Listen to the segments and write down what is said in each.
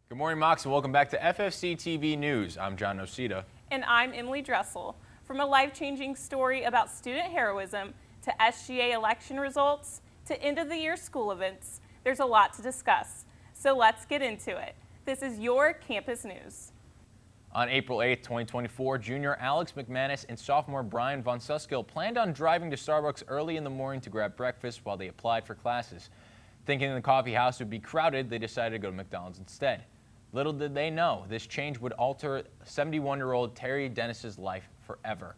Good morning, Mocs, and welcome back to FSCTV News. I'm John Nocita. And I'm Emily Dressel. From a life-changing story about student heroism to SGA election results to end-of-the-year school events, there's a lot to discuss. So let's get into it. This is your campus news. On April 8, 2024, junior Alex McManus and sophomore Brian Von Suskill planned on driving to Starbucks early in the morning to grab breakfast while they applied for classes. Thinking the coffee house would be crowded, they decided to go to McDonald's instead. Little did they know, this change would alter 71-year-old Terry Dennis's life forever.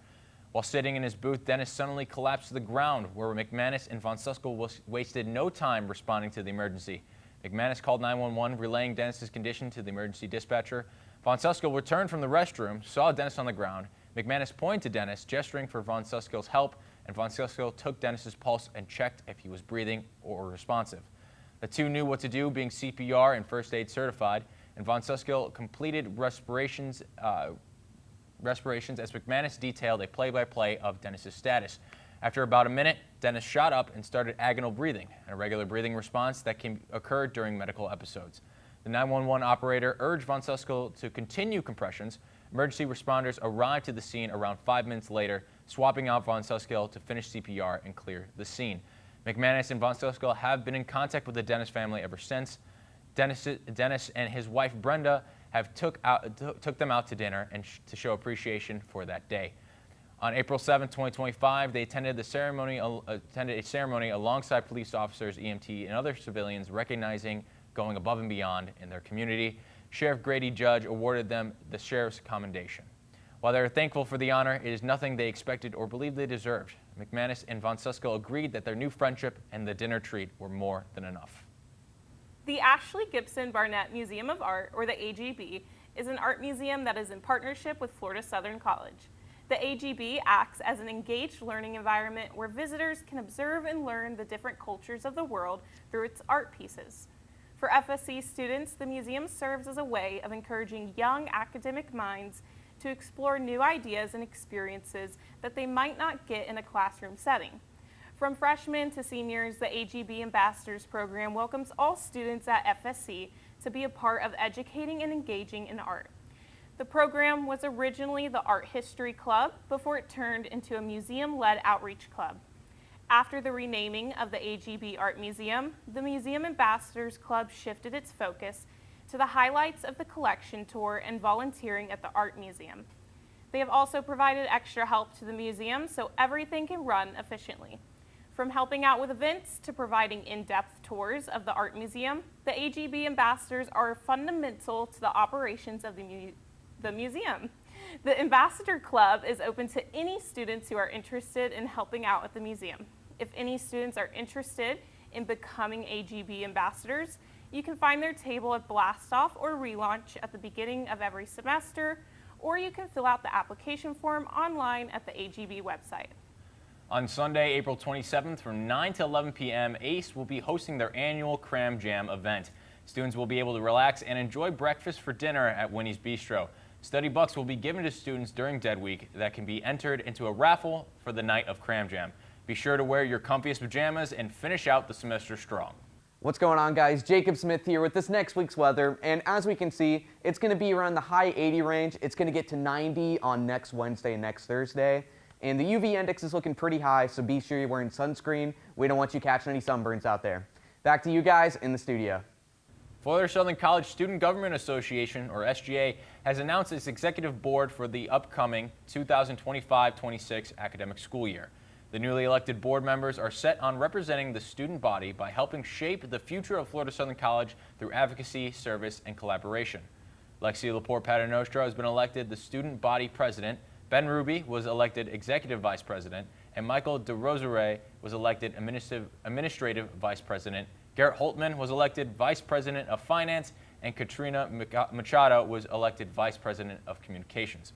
While sitting in his booth, Dennis suddenly collapsed to the ground, where McManus and Von Suskill wasted no time responding to the emergency. McManus called 911, relaying Dennis's condition to the emergency dispatcher. Von Suskill returned from the restroom, saw Dennis on the ground. McManus pointed to Dennis, gesturing for Von Suskill's help, and Von Suskill took Dennis's pulse and checked if he was breathing or responsive. The two knew what to do, being CPR and first aid certified, and Von Suskill completed respirations as McManus detailed a play-by-play of Dennis's status. After about a minute, Dennis shot up and started agonal breathing, an irregular breathing response that can occur during medical episodes. The 911 operator urged Von Suskill to continue compressions. Emergency responders arrived to the scene around 5 minutes later, swapping out Von Suskill to finish CPR and clear the scene. McManus and Von Suskill have been in contact with the Dennis family ever since. Dennis and his wife Brenda have took them out to dinner and to show appreciation for that day. On April 7, 2025, they attended a ceremony alongside police officers, EMT, and other civilians, recognizing going above and beyond in their community. Sheriff Grady Judge awarded them the Sheriff's Commendation. While they are thankful for the honor, it is nothing they expected or believed they deserved. McManus and Von Suskill agreed that their new friendship and the dinner treat were more than enough. The Ashley Gibson Barnett Museum of Art, or the AGB, is an art museum that is in partnership with Florida Southern College. The AGB acts as an engaged learning environment where visitors can observe and learn the different cultures of the world through its art pieces. For FSC students, the museum serves as a way of encouraging young academic minds to explore new ideas and experiences that they might not get in a classroom setting. From freshmen to seniors, the AGB Ambassadors Program welcomes all students at FSC to be a part of educating and engaging in art. The program was originally the Art History Club before it turned into a museum-led outreach club. After the renaming of the AGB Art Museum, the Museum Ambassadors Club shifted its focus to the highlights of the collection tour and volunteering at the Art Museum. They have also provided extra help to the museum so everything can run efficiently. From helping out with events to providing in-depth tours of the art museum, the AGB ambassadors are fundamental to the operations of the museum. The Ambassador Club is open to any students who are interested in helping out at the museum. If any students are interested in becoming AGB ambassadors, you can find their table at Blastoff or Relaunch at the beginning of every semester, or you can fill out the application form online at the AGB website. On Sunday, April 27th, from 9 to 11 p.m., ACE will be hosting their annual Cram Jam event. Students will be able to relax and enjoy breakfast for dinner at Winnie's Bistro. Study bucks will be given to students during Dead Week that can be entered into a raffle for the night of Cram Jam. Be sure to wear your comfiest pajamas and finish out the semester strong. What's going on, guys? Jacob Smith here with this next week's weather, and as we can see, it's going to be around the high 80 range. It's going to get to 90 on next Wednesday and next Thursday. And the UV index is looking pretty high, so be sure you're wearing sunscreen. We don't want you catching any sunburns out there. Back to you guys in the studio. Florida Southern College Student Government Association, or SGA, has announced its executive board for the upcoming 2025-26 academic school year. The newly elected board members are set on representing the student body by helping shape the future of Florida Southern College through advocacy, service, and collaboration. Lexi Laporte Paternostra has been elected the student body president. Ben Ruby was elected Executive Vice President, and Michael DeRosere was elected Administrative Vice President. Garrett Holtman was elected Vice President of Finance, and Katrina Machado was elected Vice President of Communications.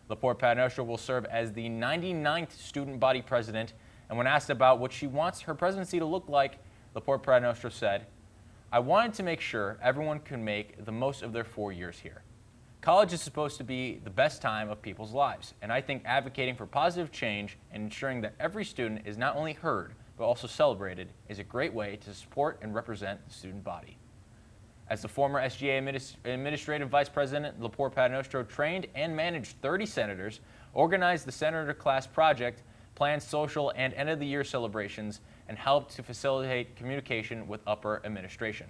Laporte Paternostra will serve as the 99th Student Body President, and when asked about what she wants her presidency to look like, Laporte Paternostra said, "I wanted to make sure everyone could make the most of their 4 years here. College is supposed to be the best time of people's lives, and I think advocating for positive change and ensuring that every student is not only heard, but also celebrated is a great way to support and represent the student body." As the former SGA Administrative Vice President, LaPorte Paternostro trained and managed 30 senators, organized the Senator Class Project, planned social and end-of-the-year celebrations, and helped to facilitate communication with upper administration.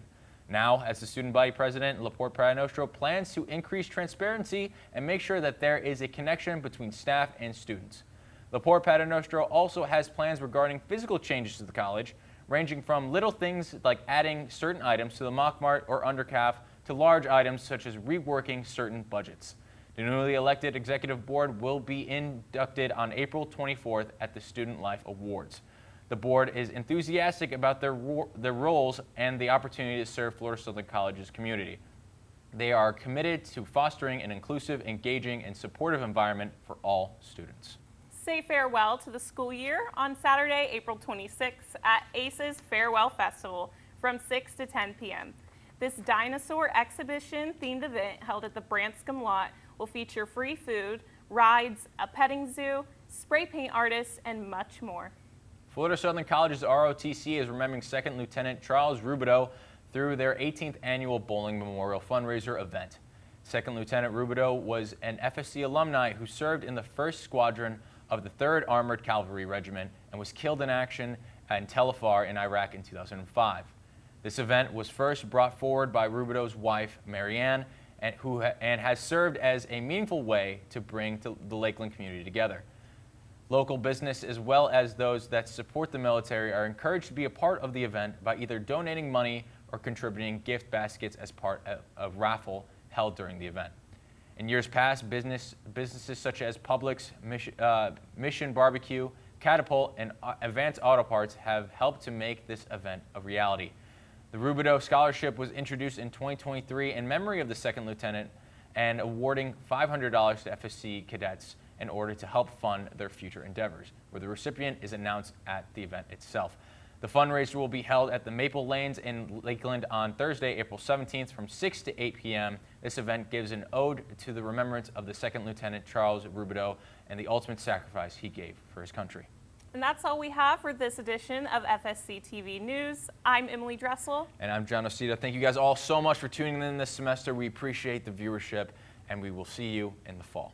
Now, as the student body president, LaPorte Paternostro plans to increase transparency and make sure that there is a connection between staff and students. LaPorte Paternostro also has plans regarding physical changes to the college, ranging from little things like adding certain items to the mock mart or undercalf to large items such as reworking certain budgets. The newly elected executive board will be inducted on April 24th at the Student Life Awards. The board is enthusiastic about their roles and the opportunity to serve Florida Southern College's community. They are committed to fostering an inclusive, engaging, and supportive environment for all students. Say farewell to the school year on Saturday, April 26th at ACE's Farewell Festival from 6 to 10 p.m. This dinosaur exhibition themed event held at the Branscombe lot will feature free food, rides, a petting zoo, spray paint artists, and much more. Florida Southern College's ROTC is remembering 2nd Lieutenant Charles Rubidoux through their 18th annual Bowling Memorial Fundraiser event. 2nd Lieutenant Rubidoux was an FSC alumni who served in the 1st Squadron of the 3rd Armored Cavalry Regiment and was killed in action in Tel Afar in Iraq in 2005. This event was first brought forward by Rubidoux's wife, Marianne, and has served as a meaningful way to bring the Lakeland community together. Local business, as well as those that support the military, are encouraged to be a part of the event by either donating money or contributing gift baskets as part of a raffle held during the event. In years past, businesses such as Publix, Mission Barbecue, Catapult, and Advanced Auto Parts have helped to make this event a reality. The Rubidoux Scholarship was introduced in 2023 in memory of the 2nd Lieutenant and awarding $500 to FSC cadets in order to help fund their future endeavors, where the recipient is announced at the event itself. The fundraiser will be held at the Maple Lanes in Lakeland on Thursday, April 17th from 6 to 8 p.m. This event gives an ode to the remembrance of the 2nd Lieutenant Charles Rubidoux and the ultimate sacrifice he gave for his country. And that's all we have for this edition of FSCTV News. I'm Emily Dressel. And I'm John Nocita. Thank you guys all so much for tuning in this semester. We appreciate the viewership, and we will see you in the fall.